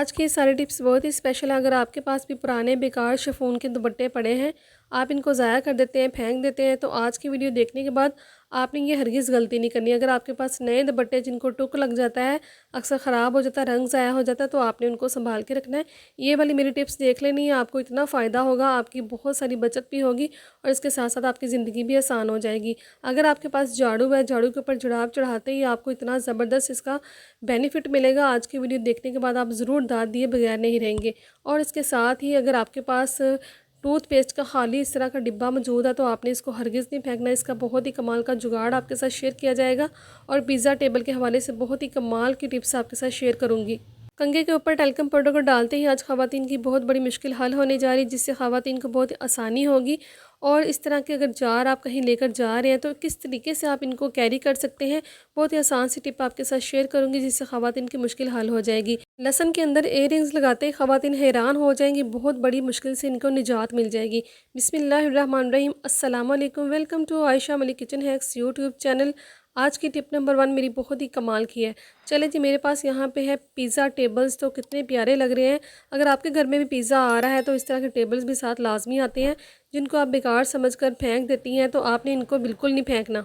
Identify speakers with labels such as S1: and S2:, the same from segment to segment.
S1: आज की सारी टिप्स बहुत ही स्पेशल है। अगर आपके पास भी पुराने बेकार शिफॉन के दुपट्टे पड़े हैं, आप इनको ज़ाया कर देते हैं, फेंक देते हैं, तो आज की वीडियो देखने के बाद आपने ये हरगिज़ गलती नहीं करनी। अगर आपके पास नए दुपट्टे जिनको टुक लग जाता है, अक्सर ख़राब हो जाता है, रंग ज़ाया हो जाता है, तो आपने उनको संभाल के रखना है। ये वाली मेरी टिप्स देख लेनी है, आपको इतना फ़ायदा होगा, आपकी बहुत सारी बचत भी होगी और इसके साथ साथ आपकी ज़िंदगी भी आसान हो जाएगी। अगर आपके पास झाड़ू है, झाड़ू के ऊपर जुड़ाव चढ़ाते ही आपको इतना ज़बरदस्त इसका बेनिफिट मिलेगा। आज की वीडियो देखने के बाद आप ज़रूर दाद दिए बगैर नहीं रहेंगे। और इसके साथ ही अगर आपके पास टूथपेस्ट का खाली इस तरह का डिब्बा मौजूद है, तो आपने इसको हरगिज़ नहीं फेंकना। इसका बहुत ही कमाल का जुगाड़ आपके साथ शेयर किया जाएगा और पिज़्ज़ा टेबल के हवाले से बहुत ही कमाल की टिप्स आपके साथ शेयर करूँगी। कंघे के ऊपर टैल्कम पाउडर को डालते ही आज ख़वातीन की बहुत बड़ी मुश्किल हल होने जा रही है, जिससे ख़वातीन को बहुत आसानी होगी। और इस तरह के अगर जार आप कहीं लेकर जा रहे हैं, तो किस तरीके से आप इनको कैरी कर सकते हैं, बहुत ही आसान सी टिप आपके साथ शेयर करूंगी, जिससे ख़वातीन की मुश्किल हल हो जाएगी। लहसन के अंदर इयररिंग्स लगाते ही ख़वातीन हैरान हो जाएंगी, बहुत बड़ी मुश्किल से इनको निजात मिल जाएगी। बिस्मिल्लाहिर्रहमानिर्रहीम, अस्सलाम वालेकुम, welcome to Ayesha Malik kitchen hacks YouTube channel. आज की टिप नंबर 1 मेरी बहुत ही कमाल की है। चले जी, मेरे पास यहाँ पे है पिज़्ज़ा टेबल्स, तो कितने प्यारे लग रहे हैं। अगर आपके घर में भी पिज़्ज़ा आ रहा है, तो इस तरह के टेबल्स भी साथ लाजमी आते हैं, जिनको आप बेकार समझकर फेंक देती हैं, तो आपने इनको बिल्कुल नहीं फेंकना।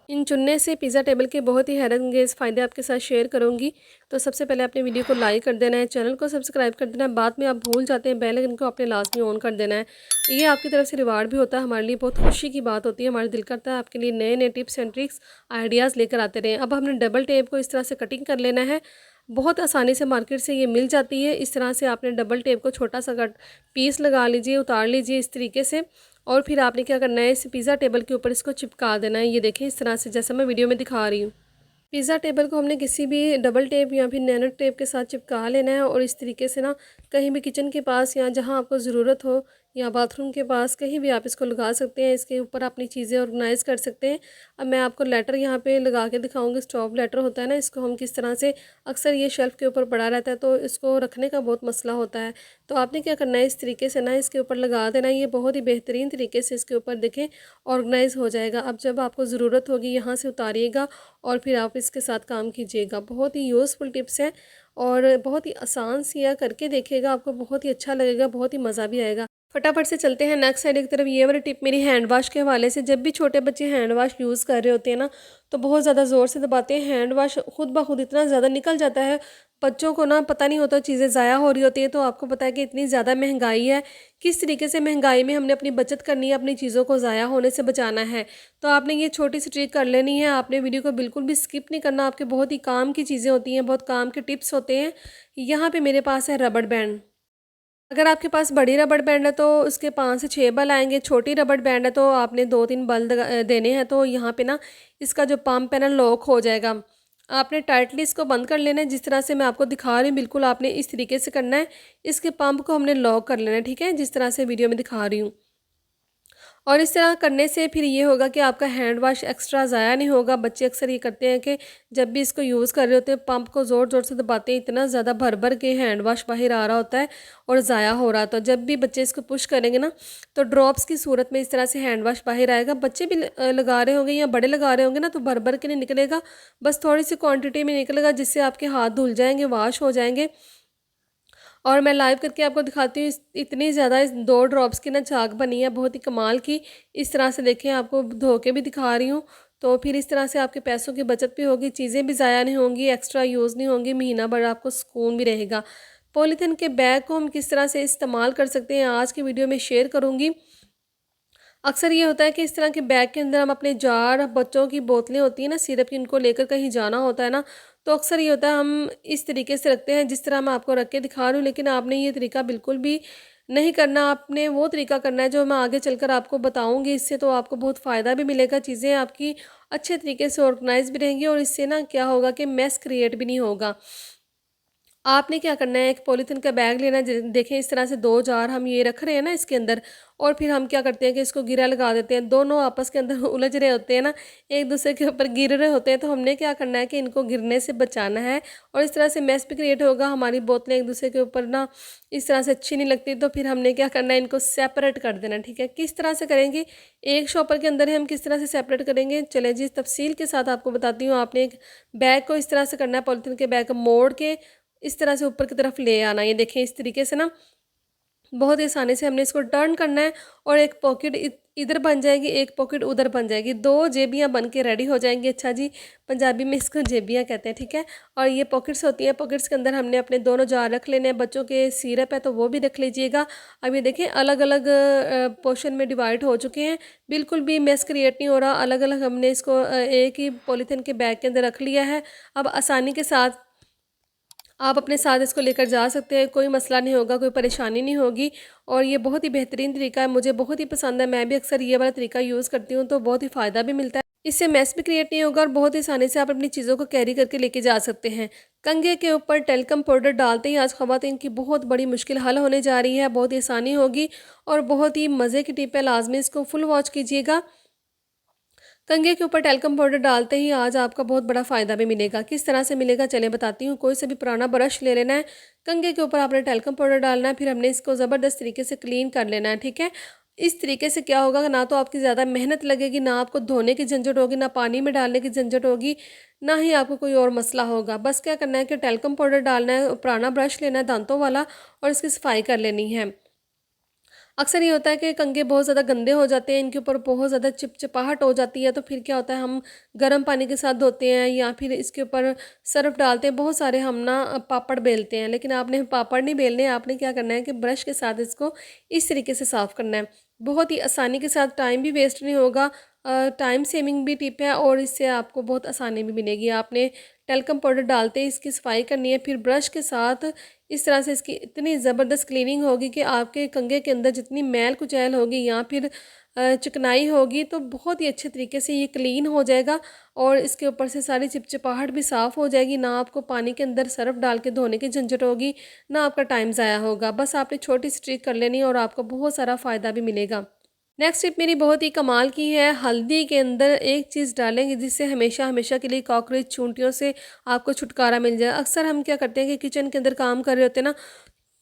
S1: इन चुनने से पिज़्ज़ा टेबल के बहुत ही हैरत अंगेज़ फ़ायदे आपके साथ शेयर करूँगी। तो सबसे पहले अपने वीडियो को लाइक कर देना है, चैनल को सब्सक्राइब कर देना है, बाद में आप भूल जाते हैं बेल आइकन को अपने लाजमी ऑन कर देना है। ये आपकी तरफ से रिवार्ड भी होता है, हमारे लिए बहुत खुशी की बात होती है। हमारा दिल करता है आपके लिए नए नए टिप्स एंड ट्रिक्स आइडियाज़ लेकर आते रहें। अब हमने डबल टेप को इस तरह से कटिंग कर लेना है। बहुत आसानी से मार्केट से ये मिल जाती है। इस तरह से आपने डबल टेप को छोटा सा कट पीस लगा लीजिए, उतार लीजिए इस तरीके से। और फिर आपने क्या करना है, इस पिज़्ज़ा टेबल के ऊपर इसको चिपका देना है। ये देखें इस तरह से, जैसा मैं वीडियो में दिखा रही हूँ। पिज़्ज़ा टेबल को हमने किसी भी डबल टेप या फिर नैनो टेप के साथ चिपका लेना है और इस तरीके से ना कहीं भी किचन के पास या जहाँ आपको ज़रूरत हो या बाथरूम के पास कहीं भी आप इसको लगा सकते हैं। इसके ऊपर अपनी चीज़ें ऑर्गेनाइज़ कर सकते हैं। अब मैं आपको लेटर यहाँ पे लगा के दिखाऊंगी। स्टॉप लेटर होता है ना, इसको हम किस तरह से, अक्सर ये शेल्फ़ के ऊपर पड़ा रहता है, तो इसको रखने का बहुत मसला होता है। तो आपने क्या करना है, इस तरीके से ना इसके ऊपर लगा देना। ये बहुत ही बेहतरीन तरीके से इसके ऊपर देखें ऑर्गेनाइज़ हो जाएगा। अब जब आपको ज़रूरत होगी यहाँ से उतारिएगा और फिर आप इसके साथ काम कीजिएगा। बहुत ही यूज़फुल टिप्स है और बहुत ही आसान सी है, करके देखिएगा, आपको बहुत ही अच्छा लगेगा, बहुत ही मज़ा भी आएगा। फटाफट से चलते हैं नेक्स्ट साइड की तरफ। ये वाली टिप मेरी हैंड वाश के हवाले से। जब भी छोटे बच्चे हैंड वाश यूज़ कर रहे होते हैं ना, तो बहुत ज़्यादा ज़ोर से दबाते हैं, हैंड वाश खुद ब खुद इतना ज़्यादा निकल जाता है। बच्चों को ना पता नहीं होता, चीज़ें ज़ाया हो रही होती है। तो आपको पता है कि इतनी ज़्यादा महंगाई है, किस तरीके से महंगाई में हमने अपनी बचत करनी है, अपनी चीज़ों को ज़ाया होने से बचाना है। तो आपने ये छोटी सी ट्रिक कर लेनी है। आपने वीडियो को बिल्कुल भी स्किप नहीं करना, आपके बहुत ही काम की चीज़ें होती हैं, बहुत काम के टिप्स होते हैं। यहाँ पे मेरे पास है रबड़ बैंड। अगर आपके पास बड़ी रबड़ बैंड है, तो उसके 5 से 6 बल आएंगे। छोटी रबड़ बैंड है, तो आपने 2-3 बल देने हैं। तो यहाँ पे ना इसका जो पंप है ना, लॉक हो जाएगा। आपने टाइटली इसको बंद कर लेना है, जिस तरह से मैं आपको दिखा रही हूँ, बिल्कुल आपने इस तरीके से करना है। इसके पंप को हमने लॉक कर लेना है, ठीक है, जिस तरह से वीडियो में दिखा रही हूँ। और इस तरह करने से फिर ये होगा कि आपका हैंड वाश एक्स्ट्रा ज़ाया नहीं होगा। बच्चे अक्सर ये करते हैं कि जब भी इसको यूज़ कर रहे होते हैं, पंप को ज़ोर ज़ोर से दबाते हैं, इतना ज़्यादा भर भर के हैंड वाश बाहर आ रहा होता है और ज़ाया हो रहा। तो जब भी बच्चे इसको पुश करेंगे ना, तो ड्रॉप्स की सूरत में इस तरह से हैंड वाश बाहर आएगा। बच्चे भी लगा रहे होंगे या बड़े लगा रहे होंगे ना, तो भर भर के नहीं निकलेगा, बस थोड़ी सी क्वान्टिटी में निकलेगा, जिससे आपके हाथ धुल जाएंगे, वाश हो जाएंगे। और मैं लाइव करके आपको दिखाती हूँ। इतनी ज़्यादा इस 2 ड्रॉप्स की ना झाग बनी है, बहुत ही कमाल की। इस तरह से देखें, आपको धो के भी दिखा रही हूँ। तो फिर इस तरह से आपके पैसों की बचत भी होगी, चीज़ें भी ज़ाया नहीं होंगी, एक्स्ट्रा यूज़ नहीं होंगी, महीना भर आपको सुकून भी रहेगा। पॉलीथीन के बैग को हम किस तरह से इस्तेमाल कर सकते हैं, आज की वीडियो में शेयर करूँगी। अक्सर ये होता है कि इस तरह के बैग के अंदर हम अपने जार, बच्चों की बोतलें होती हैं ना सिरप की, उनको लेकर कहीं जाना होता है ना, तो अक्सर ये होता है हम इस तरीके से रखते हैं जिस तरह मैं आपको रख के दिखा रही हूँ। लेकिन आपने ये तरीका बिल्कुल भी नहीं करना। आपने वो तरीका करना है जो मैं आगे चलकर आपको बताऊँगी। इससे तो आपको बहुत फ़ायदा भी मिलेगा, चीज़ें आपकी अच्छे तरीके से ऑर्गेनाइज भी रहेंगी और इससे ना क्या होगा कि मेस क्रिएट भी नहीं होगा। आपने क्या करना है, एक पॉलीथीन का बैग लेना है। देखें इस तरह से 2 जार हम ये रख रहे हैं ना इसके अंदर, और फिर हम क्या करते हैं कि इसको गिरा लगा देते हैं। दोनों आपस के अंदर उलझ रहे होते हैं ना, एक दूसरे के ऊपर गिर रहे होते हैं। तो हमने क्या करना है कि इनको गिरने से बचाना है और इस तरह से मैस भी क्रिएट होगा। हमारी बोतलें एक दूसरे के ऊपर ना इस तरह से अच्छी नहीं लगती। तो फिर हमने क्या करना है, इनको सेपरेट कर देना, ठीक है। किस तरह से करेंगे, एक शॉपर के अंदर ही हम किस तरह से सेपरेट करेंगे, चले जी तफसील के साथ आपको बताती हूँ। आपने एक बैग को इस तरह से करना है, पॉलीथीन के बैग को मोड़ के इस तरह से ऊपर की तरफ ले आना। ये देखें इस तरीके से ना बहुत ही आसानी से हमने इसको टर्न करना है और एक पॉकेट इधर बन जाएगी, एक पॉकेट उधर बन जाएगी, 2 जेबियाँ बन के रेडी हो जाएंगी। अच्छा जी, पंजाबी में इसको जेबियाँ कहते हैं, ठीक है। और ये पॉकेट्स होती हैं, पॉकेट्स के अंदर हमने अपने दोनों जार रख लेने हैं। बच्चों के सिरप है तो वो भी रख लीजिएगा। अब ये देखें अलग अलग पोर्शन में डिवाइड हो चुके हैं, बिल्कुल भी मेस क्रिएट नहीं हो रहा। अलग अलग हमने इसको एक ही पॉलीथीन के बैग के अंदर रख लिया है। अब आसानी के साथ आप अपने साथ इसको लेकर जा सकते हैं, कोई मसला नहीं होगा, कोई परेशानी नहीं होगी। और ये बहुत ही बेहतरीन तरीका है, मुझे बहुत ही पसंद है। मैं भी अक्सर ये वाला तरीका यूज़ करती हूँ, तो बहुत ही फ़ायदा भी मिलता है। इससे मैस भी क्रिएट नहीं होगा और बहुत ही आसानी से आप अपनी चीज़ों को कैरी करके लेके जा सकते हैं। कंघे के ऊपर टेल्कम पाउडर डालते ही आज ख़वातीन की बहुत बड़ी मुश्किल हल होने जा रही है, बहुत ही आसानी होगी और बहुत ही मज़े की टिप है। लाजमी इसको फुल वॉच कीजिएगा। कंघे के ऊपर टेल्कम पाउडर डालते ही आज आपका बहुत बड़ा फ़ायदा भी मिलेगा। किस तरह से मिलेगा चले बताती हूँ। कोई से भी पुराना ब्रश ले लेना है, कंघे के ऊपर आपने टेल्कम पाउडर डालना है, फिर हमने इसको ज़बरदस्त तरीके से क्लीन कर लेना है, ठीक है। इस तरीके से क्या होगा, ना तो आपकी ज़्यादा मेहनत लगेगी, ना आपको धोने की झंझट होगी, ना पानी में डालने की झंझट होगी, ना ही आपको कोई और मसला होगा। बस क्या करना है कि टेल्कम पाउडर डालना है, पुराना ब्रश लेना है दांतों वाला और इसकी सफाई कर लेनी है। अक्सर ये होता है कि कंघे बहुत ज़्यादा गंदे हो जाते हैं, इनके ऊपर बहुत ज़्यादा चिपचिपाहट हो जाती है, तो फिर क्या होता है हम गर्म पानी के साथ धोते हैं या फिर इसके ऊपर सर्फ डालते हैं। बहुत सारे हम ना पापड़ बेलते हैं, लेकिन आपने पापड़ नहीं बेलने, आपने क्या करना है कि ब्रश के साथ इसको इस तरीके से साफ़ करना है। बहुत ही आसानी के साथ, टाइम भी वेस्ट नहीं होगा, टाइम सेविंग भी टिप है और इससे आपको बहुत आसानी भी मिलेगी। आपने टेल्कम पाउडर डालते ही इसकी सफाई करनी है, फिर ब्रश के साथ इस तरह से इसकी इतनी ज़बरदस्त क्लीनिंग होगी कि आपके कंघे के अंदर जितनी मैल कुचैल होगी या फिर चिकनाई होगी तो बहुत ही अच्छे तरीके से ये क्लीन हो जाएगा और इसके ऊपर से सारी चिपचिपाहट भी साफ़ हो जाएगी। ना आपको पानी के अंदर सर्फ डाल के धोने की झंझट होगी, ना आपका टाइम ज़ाया होगा। बस आपने छोटी सी ट्रिक कर लेनी और आपको बहुत सारा फ़ायदा भी मिलेगा। नेक्स्ट टिप मेरी बहुत ही कमाल की है। हल्दी के अंदर एक चीज़ डालेंगे जिससे हमेशा हमेशा के लिए कॉकरोच चूंटियों से आपको छुटकारा मिल जाए। अक्सर हम क्या करते हैं कि किचन के अंदर काम कर रहे होते हैं ना,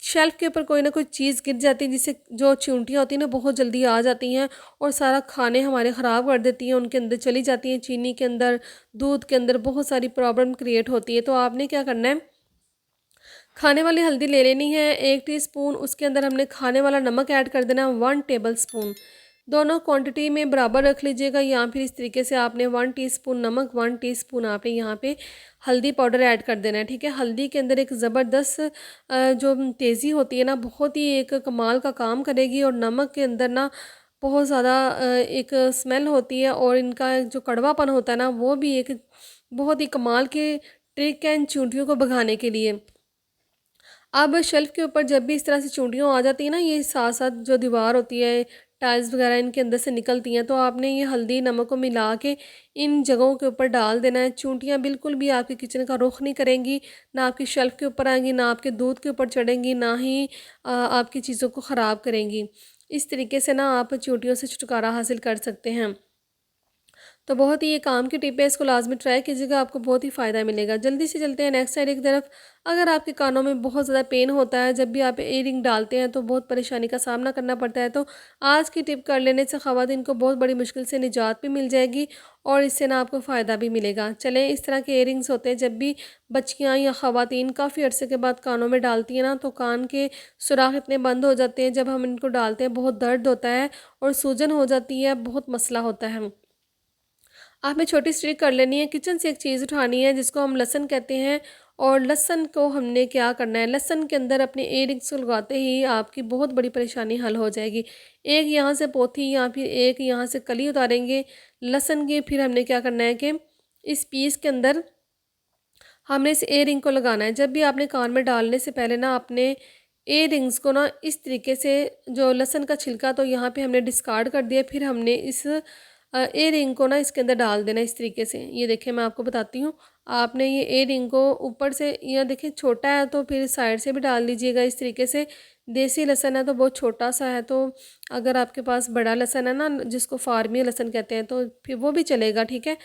S1: शेल्फ़ के ऊपर कोई ना कोई चीज़ गिर जाती है जिससे जो चींटियाँ होती हैं ना बहुत जल्दी आ जाती हैं और सारा खाने हमारे ख़राब कर देती हैं, उनके अंदर चली जाती हैं, चीनी के अंदर, दूध के अंदर बहुत सारी प्रॉब्लम क्रिएट होती है। तो आपने क्या करना है, खाने वाली हल्दी ले लेनी है 1 टीस्पून, उसके अंदर हमने खाने वाला नमक ऐड कर देना है 1 टेबल स्पून। दोनों क्वांटिटी में बराबर रख लीजिएगा या फिर इस तरीके से आपने 1 टीस्पून नमक, 1 टीस्पून आपने यहाँ पे हल्दी पाउडर ऐड कर देना है, ठीक है। हल्दी के अंदर एक ज़बरदस्त जो तेज़ी होती है ना, बहुत ही एक कमाल का काम करेगी और नमक के अंदर ना बहुत ज़्यादा एक स्मेल होती है और इनका जो कड़वापन होता है ना वो भी एक बहुत ही कमाल की ट्रिक है इन चींटियों को भगाने के लिए। अब शेल्फ़ के ऊपर जब भी इस तरह से चूंटियाँ आ जाती हैं ना, ये साथ-साथ जो दीवार होती है, टाइल्स वगैरह इनके अंदर से निकलती हैं, तो आपने ये हल्दी, नमक को मिला के इन जगहों के ऊपर डाल देना है। चूंटियाँ बिल्कुल भी आपके किचन का रुख नहीं करेंगी, ना आपकी शेल्फ़ के ऊपर आएँगी, ना आपके दूध के ऊपर चढ़ेंगी, ना ही आपकी चीज़ों को ख़राब करेंगी। इस तरीके से ना आप चींटियों से छुटकारा हासिल कर सकते हैं। तो बहुत ही ये काम की टिप है, इसको लाज़मी ट्राई कीजिएगा, आपको बहुत ही फ़ायदा मिलेगा। जल्दी से चलते हैं नेक्स्ट साइड की तरफ। अगर आपके कानों में बहुत ज़्यादा पेन होता है, जब भी आप ईयरिंग डालते हैं तो बहुत परेशानी का सामना करना पड़ता है, तो आज की टिप कर लेने से ख़वातीन को बहुत बड़ी मुश्किल से निजात भी मिल जाएगी और इससे ना आपको फ़ायदा भी मिलेगा। चलें, इस तरह के ईयरिंग्स होते हैं, जब भी बच्चियाँ या ख़वातीन काफ़ी अरसे के बाद कानों में डालती हैं ना, तो कान के सुराख इतने बंद हो जाते हैं, जब हम इनको डालते हैं बहुत दर्द होता है और सूजन हो जाती है, बहुत मसला होता है। आपने छोटी सी ट्रिक कर लेनी है, किचन से एक चीज़ उठानी है जिसको हम लहसुन कहते हैं और लहसुन को हमने क्या करना है, लहसुन के अंदर अपने ईयरिंग्स को लगाते ही आपकी बहुत बड़ी परेशानी हल हो जाएगी। एक यहाँ से पोथी या फिर एक यहाँ से कली उतारेंगे लहसुन की, फिर हमने क्या करना है कि इस पीस के अंदर हमने इस ईयरिंग को लगाना है। जब भी आपने कान में डालने से पहले ना अपने ईयरिंग्स को ना इस तरीके से, जो लहसुन का छिलका तो यहाँ पे हमने डिस्कार्ड कर दिया, फिर हमने इस ईयरिंग को ना इसके अंदर डाल देना इस तरीके से। ये देखिए मैं आपको बताती हूँ, आपने ये ईयरिंग को ऊपर से, या देखिए छोटा है तो फिर साइड से भी डाल लीजिएगा इस तरीके से। देसी लहसुन है तो बहुत छोटा सा है, तो अगर आपके पास बड़ा लहसुन है ना जिसको फार्मी लहसुन कहते हैं तो फिर वो भी चलेगा, ठीक है।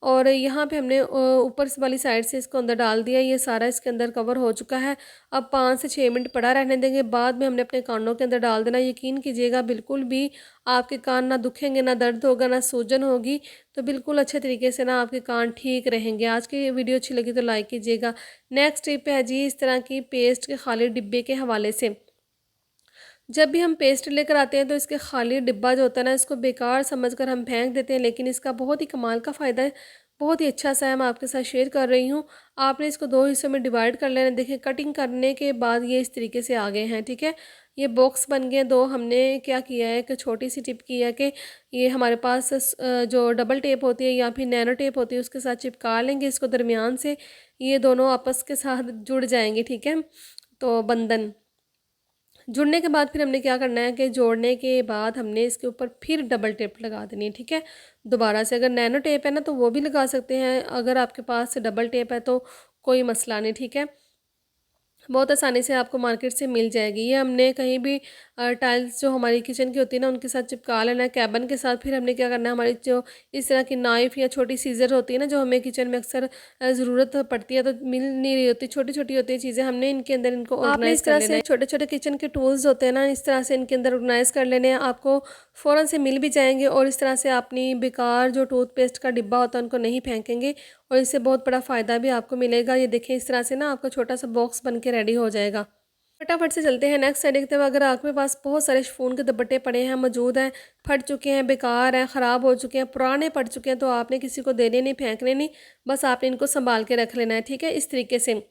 S1: और यहाँ पे हमने ऊपर से वाली साइड से इसको अंदर डाल दिया। ये सारा इसके अंदर कवर हो चुका है। अब 5 से 6 मिनट पड़ा रहने देंगे। बाद में हमने अपने कानों के अंदर डाल देना। यकीन कीजिएगा बिल्कुल भी आपके कान ना दुखेंगे, ना दर्द होगा, ना सूजन होगी। तो बिल्कुल अच्छे तरीके से ना आपके कान ठीक रहेंगे। आज की वीडियो अच्छी लगी तो लाइक कीजिएगा। नेक्स्ट टिप है जी इस तरह की पेस्ट के खाली डिब्बे के हवाले से। जब भी हम पेस्ट लेकर आते हैं तो इसके खाली डिब्बा जो होता है ना, इसको बेकार समझकर हम फेंक देते हैं, लेकिन इसका बहुत ही कमाल का फ़ायदा है। बहुत ही अच्छा सा है, मैं आपके साथ शेयर कर रही हूँ। आपने इसको 2 हिस्सों में डिवाइड कर लेना। देखिए कटिंग करने के बाद ये इस तरीके से आ गए हैं, ठीक है। ये बॉक्स बन गए 2। हमने क्या किया है, एक छोटी सी टिप की है कि ये हमारे पास जो डबल टेप होती है या फिर नैनो टेप होती है उसके साथ चिपका लेंगे इसको दरमियान से। ये दोनों आपस के साथ जुड़ जाएंगे, ठीक है। तो बंधन जुड़ने के बाद फिर हमने क्या करना है कि जोड़ने के बाद हमने इसके ऊपर फिर डबल टेप लगा देनी है, ठीक है। दोबारा से अगर नैनो टेप है ना तो वो भी लगा सकते हैं, अगर आपके पास डबल टेप है तो कोई मसला नहीं, ठीक है। बहुत आसानी से आपको मार्केट से मिल जाएगी। ये हमने कहीं भी टाइल्स जो हमारी किचन की होती है ना उनके साथ चिपका लेना है, कैबन के साथ। फिर हमने क्या करना है, हमारी जो इस तरह की नाइफ़ या छोटी सीज़र होती है ना जो हमें किचन में अक्सर ज़रूरत पड़ती है तो मिल नहीं रही होती, छोटी छोटी होती है चीज़ें, हमने इनके अंदर इनको आपने इस तरह से छोटे छोटे किचन के टूल्स होते हैं ना, इस तरह से इनके अंदर ऑर्गेनाइज़ कर लेने हैं। आपको फ़ौरन से मिल भी जाएंगे और इस तरह से अपनी बेकार जो टूथपेस्ट का डिब्बा होता है उनको नहीं फेंकेंगे और इससे बहुत बड़ा फ़ायदा भी आपको मिलेगा। ये देखिए इस तरह से ना आपका छोटा सा बॉक्स बन के रेडी हो जाएगा। फटाफट से चलते हैं नेक्स्ट साइड देखते हुए। अगर आपके पास बहुत सारे शिफॉन के दुपट्टे पड़े हैं, मौजूद हैं, फट चुके हैं, बेकार हैं, ख़राब हो चुके हैं, पुराने पड़ चुके हैं, तो आपने किसी को देने नहीं, फेंकने नहीं, बस आपने इनको संभाल के रख लेना है, ठीक है। इस तरीके से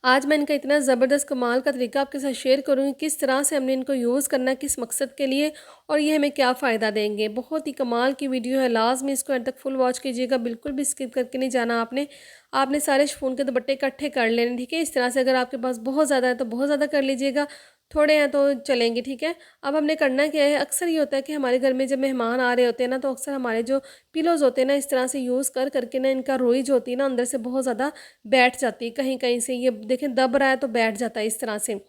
S1: आज मैं इनका इतना ज़बरदस्त कमाल का तरीका आपके साथ शेयर करूँगी, किस तरह से हमने इनको यूज़ करना है, किस मकसद के लिए, और ये हमें क्या फ़ायदा देंगे। बहुत ही कमाल की वीडियो है, लाजमी इसको एंड तक फुल वॉच कीजिएगा, बिल्कुल भी स्किप करके नहीं जाना आपने। आपने सारे शिफॉन के दुपट्टे इकट्ठे कर लेने, ठीक है। इस तरह से अगर आपके पास बहुत ज़्यादा है तो बहुत ज़्यादा कर लीजिएगा, थोड़े हैं तो चलेंगे, ठीक है। अब हमने करना क्या है, अक्सर ये होता है कि हमारे घर में जब मेहमान आ रहे होते हैं ना तो अक्सर हमारे जो पिलोज़ होते हैं ना इस तरह से यूज़ कर करके ना इनका रोई जो होती है ना अंदर से बहुत ज़्यादा बैठ जाती है, कहीं कहीं से ये देखें दब रहा है तो बैठ जाता है इस तरह से।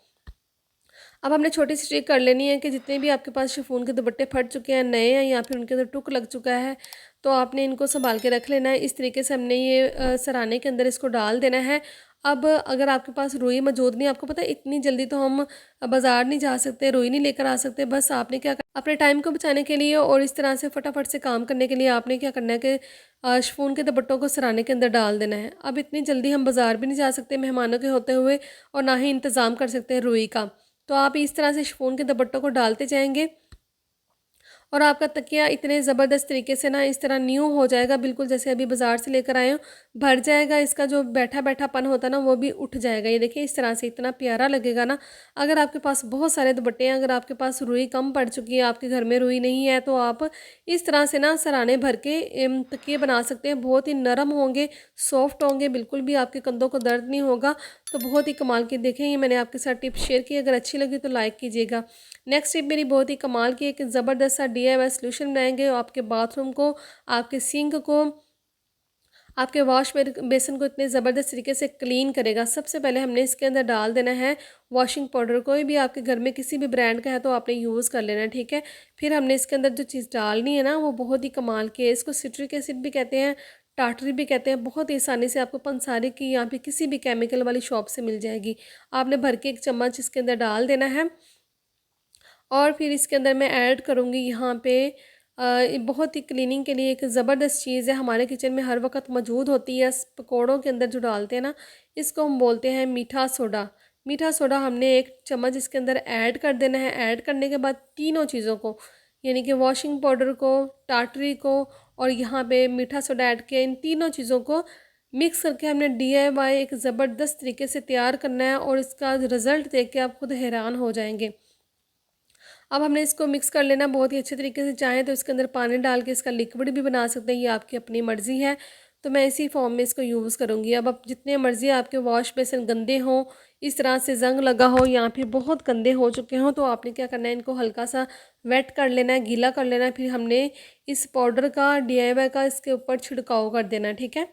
S1: अब हमने छोटी सी ट्रिक कर लेनी है कि जितने भी आपके पास शिफॉन के दुपट्टे फट चुके हैं, नए हैं या फिर उनके अंदर टुक लग चुका है, तो आपने इनको संभाल के रख लेना है। इस तरीके से हमने ये सराने के अंदर इसको डाल देना है। अब अगर आपके पास रुई मौजूद नहीं, आपको पता है इतनी जल्दी तो हम बाज़ार नहीं जा सकते, रुई नहीं लेकर आ सकते, बस आपने क्या अपने टाइम को बचाने के लिए और इस तरह से फटाफट से काम करने के लिए आपने क्या करना है कि शिफॉन के दुपट्टों को सराने के अंदर डाल देना है। अब इतनी जल्दी हम बाज़ार भी नहीं जा सकते मेहमानों के होते हुए और ना ही इंतज़ाम कर सकते हैं रुई का। तो आप इस तरह से शिफॉन के दुपट्टों को डालते जाएंगे और आपका तकिया इतने ज़बरदस्त तरीके से ना इस तरह न्यू हो जाएगा, बिल्कुल जैसे अभी बाज़ार से लेकर आए हो, भर जाएगा। इसका जो बैठा बैठापन होता है ना वो भी उठ जाएगा। ये देखिए इस तरह से इतना प्यारा लगेगा ना। अगर आपके पास बहुत सारे दुपट्टे हैं, अगर आपके पास रुई कम पड़ चुकी है, आपके घर में रुई नहीं है, तो आप इस तरह से ना सराने भर के तकिए बना सकते हैं। बहुत ही नरम होंगे, सॉफ्ट होंगे, बिल्कुल भी आपके कंधों को दर्द नहीं होगा। तो बहुत ही कमाल की देखें, ये मैंने आपके साथ टिप शेयर की, अगर अच्छी लगी तो लाइक कीजिएगा। नेक्स्ट टिप मेरी बहुत ही कमाल की एक ज़बरदस्त सा DIY सॉल्यूशन बनाएंगे आपके बाथरूम को, आपके सिंक को, आपके वॉश बेसिन को इतने ज़बरदस्त तरीके से क्लीन करेगा। सबसे पहले हमने इसके अंदर डाल देना है वॉशिंग पाउडर। कोई भी आपके घर में किसी भी ब्रांड का है तो आपने यूज़ कर लेना है, ठीक है। फिर हमने इसके अंदर जो चीज़ डालनी है ना वो बहुत ही कमाल की है। इसको सिट्रिक एसिड भी कहते हैं, टाटरी भी कहते हैं। बहुत ही आसानी से आपको पंसारी की या फिर किसी भी केमिकल वाली शॉप से मिल जाएगी। आपने भर के 1 चम्मच इसके अंदर डाल देना है और फिर इसके अंदर मैं ऐड करूँगी यहाँ पे बहुत ही क्लीनिंग के लिए एक ज़बरदस्त चीज़ है, हमारे किचन में हर वक्त मौजूद होती है। पकौड़ों के अंदर जो डालते हैं ना, इसको हम बोलते हैं मीठा सोडा। मीठा सोडा हमने 1 चम्मच इसके अंदर ऐड कर देना है। ऐड करने के बाद तीनों चीज़ों को, यानी कि वॉशिंग पाउडर को, टाटरी को और यहाँ पे मीठा सोडा ऐड किया, इन तीनों चीज़ों को मिक्स करके हमने DIY एक ज़बरदस्त तरीके से तैयार करना है और इसका रिज़ल्ट देख के आप खुद हैरान हो जाएंगे। अब हमने इसको मिक्स कर लेना बहुत ही अच्छे तरीके से। चाहें तो इसके अंदर पानी डाल के इसका लिक्विड भी बना सकते हैं, ये आपकी अपनी मर्ज़ी है। तो मैं इसी फॉर्म में इसको यूज़ करूँगी। अब आप जितने मर्ज़ी आपके वॉश बेसिन गंदे हों, इस तरह से ज़ंग लगा हो या फिर बहुत गंदे हो चुके हों, तो आपने क्या करना है, इनको हल्का सा वेट कर लेना है, गीला कर लेना है। फिर हमने इस पाउडर का DIY का इसके ऊपर छिड़काव कर देना है, ठीक है।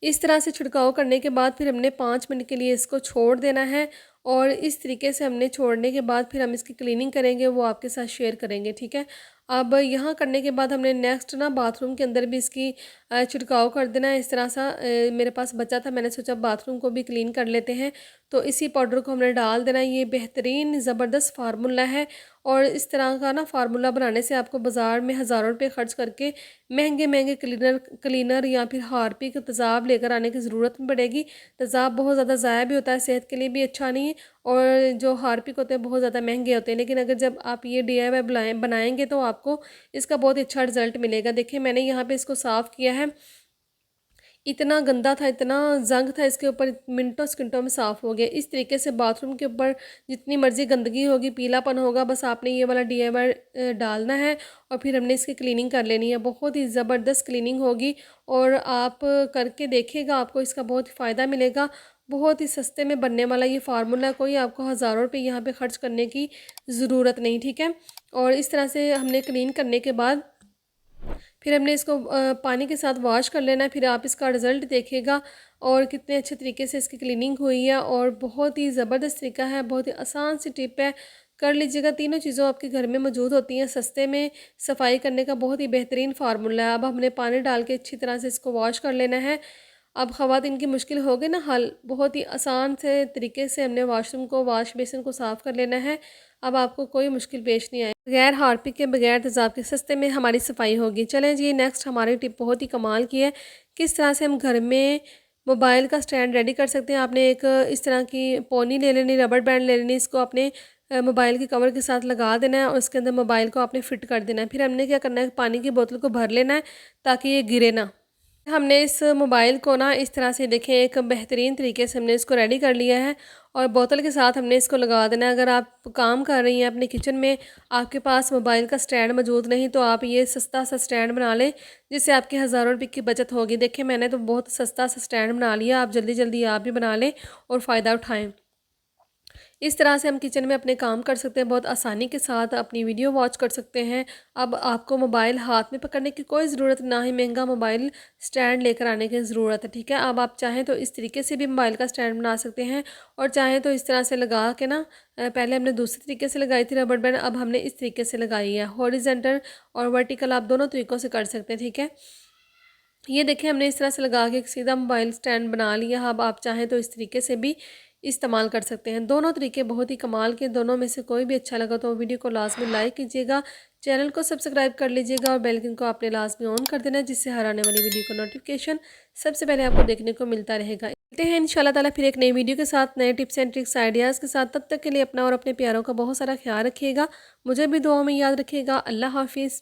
S1: इस तरह से छिड़काव करने के बाद फिर हमने 5 मिनट के लिए इसको छोड़ देना है और इस तरीके से हमने छोड़ने के बाद फिर हम इसकी क्लीनिंग करेंगे, वो आपके साथ शेयर करेंगे, ठीक है। अब यहाँ करने के बाद हमने नेक्स्ट ना बाथरूम के अंदर भी इसकी छिड़काव कर देना है। इस तरह सा मेरे पास बचा था, मैंने सोचा बाथरूम को भी क्लीन कर लेते हैं। तो इसी पाउडर को हमने डाल देना है। ये बेहतरीन ज़बरदस्त फार्मूला है और इस तरह का ना फार्मूला बनाने से आपको बाज़ार में हज़ारों रुपये खर्च करके महंगे महंगे क्लीनर या फिर हार्पिक तेज़ाब लेकर आने की ज़रूरत नहीं पड़ेगी। तेज़ाब बहुत ज़्यादा ज़ाया भी होता है, सेहत के लिए भी अच्छा नहीं है, और जो हार्पिक होते हैं बहुत ज़्यादा महंगे होते हैं। लेकिन अगर जब आप ये DIY बनाएंगे तो आपको इसका बहुत ही अच्छा रिजल्ट मिलेगा। देखिए मैंने यहाँ पे इसको साफ़ किया है। इतना गंदा था, इतना जंग था इसके ऊपर, मिनटों सेकंडों में साफ़ हो गया। इस तरीके से बाथरूम के ऊपर जितनी मर्ज़ी गंदगी होगी, पीलापन होगा, बस आपने ये वाला DIY डालना है और फिर हमने इसकी क्लीनिंग कर लेनी है। बहुत ही ज़बरदस्त क्लीनिंग होगी और आप करके देखिएगा, आपको इसका बहुत फ़ायदा मिलेगा। बहुत ही सस्ते में बनने वाला ये फार्मूला, कोई आपको हज़ारों रुपये यहाँ पे ख़र्च करने की ज़रूरत नहीं, ठीक है। और इस तरह से हमने क्लीन करने के बाद फिर हमने इसको पानी के साथ वॉश कर लेना है। फिर आप इसका रिज़ल्ट देखिएगा और कितने अच्छे तरीके से इसकी क्लीनिंग हुई है और बहुत ही ज़बरदस्त तरीका है, बहुत ही आसान सी टिप है, कर लीजिएगा। तीनों चीज़ों आपके घर में मौजूद होती हैं, सस्ते में सफाई करने का बहुत ही बेहतरीन फार्मूला है। अब हमने पानी डाल के अच्छी तरह से इसको वॉश कर लेना है। अब ख़वातीन की मुश्किल हो गई ना हल, बहुत ही आसान से तरीके से हमने वॉशरूम को, वॉश बेसिन को साफ़ कर लेना है। अब आपको कोई मुश्किल पेश नहीं आए, बगैर हार्पिक के, बगैर तेज़ाब के सस्ते में हमारी सफाई होगी। चलें जी, नेक्स्ट हमारी टिप बहुत ही कमाल की है, किस तरह से हम घर में मोबाइल का स्टैंड रेडी कर सकते हैं। आपने एक इस तरह की पोनी ले लेनी, रबड़ बैंड ले लेनी, इसको अपने मोबाइल के कवर के साथ लगा देना है और उसके अंदर मोबाइल को आपने फ़िट कर देना है। फिर हमने क्या करना है, पानी की बोतल को भर लेना है ताकि ये गिरे ना। हमने इस मोबाइल को ना इस तरह से देखें, एक बेहतरीन तरीके से हमने इसको रेडी कर लिया है और बोतल के साथ हमने इसको लगा देना है। अगर आप काम कर रही हैं अपने किचन में, आपके पास मोबाइल का स्टैंड मौजूद नहीं, तो आप ये सस्ता सा स्टैंड बना लें जिससे आपके हज़ारों रुपये की बचत होगी। देखिए मैंने तो बहुत सस्ता सा स्टैंड बना लिया, आप जल्दी जल्दी आप भी बना लें और फ़ायदा उठाएँ। इस तरह से हम किचन में अपने काम कर सकते हैं, बहुत आसानी के साथ अपनी वीडियो वॉच कर सकते हैं। अब आपको मोबाइल हाथ में पकड़ने की कोई ज़रूरत ना ही महंगा मोबाइल स्टैंड लेकर आने की ज़रूरत है, ठीक है। अब आप चाहें तो इस तरीके से भी मोबाइल का स्टैंड बना सकते हैं और चाहें तो इस तरह से लगा के ना, पहले हमने दूसरे तरीके से लगाई थी रबड़ बैंड, अब हमने इस तरीके से लगाई है। हॉरिजेंटल और वर्टिकल आप दोनों तरीक़ों से कर सकते हैं, ठीक है। ये देखिए हमने इस तरह से लगा के एक सीधा मोबाइल स्टैंड बना लिया। अब आप चाहें तो इस तरीके से भी इस्तेमाल कर सकते हैं। दोनों तरीके बहुत ही कमाल के, दोनों में से कोई भी अच्छा लगा तो वीडियो को लाजमी लाइक कीजिएगा, चैनल को सब्सक्राइब कर लीजिएगा और बेल आइकन को आपने लाजमी ऑन कर देना है, जिससे हर आने वाली वीडियो का नोटिफिकेशन सबसे पहले आपको देखने को मिलता रहेगा। मिलते हैं इंशाल्लाह ताला फिर एक नई वीडियो के साथ, नए टिप्स एंड ट्रिक्स आइडियाज़ के साथ। तब तक के लिए अपना और अपने प्यारों का बहुत सारा ख्याल रखिएगा, मुझे भी दुआओं में याद रखिएगा। अल्लाह हाफिज़।